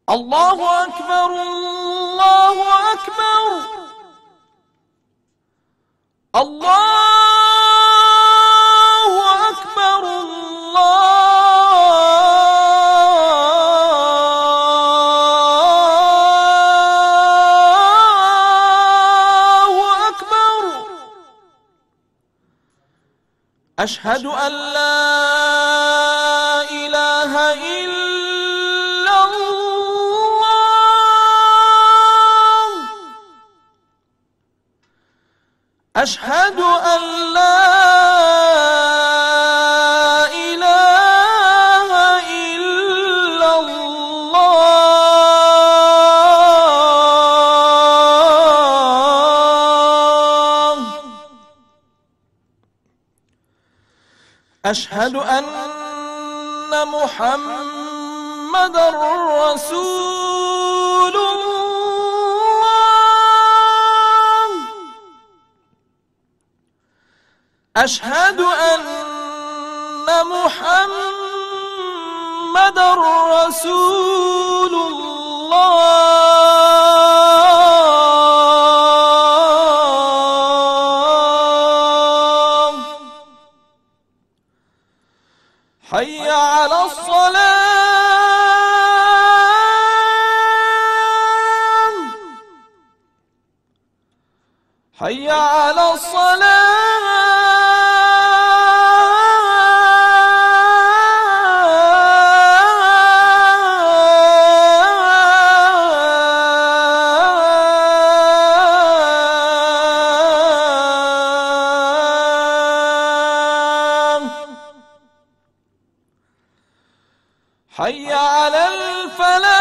الله أكبر الله أكبر الله أكبر الله أكبر. أشهد أن لا إله إلا الله. أشهد أن لا إله إلا الله. أشهد أن محمدًا رسول الله. أشهد أن محمدًا رسول الله. حي على الصلاة. حي على الصلاة. حي على الفلاح.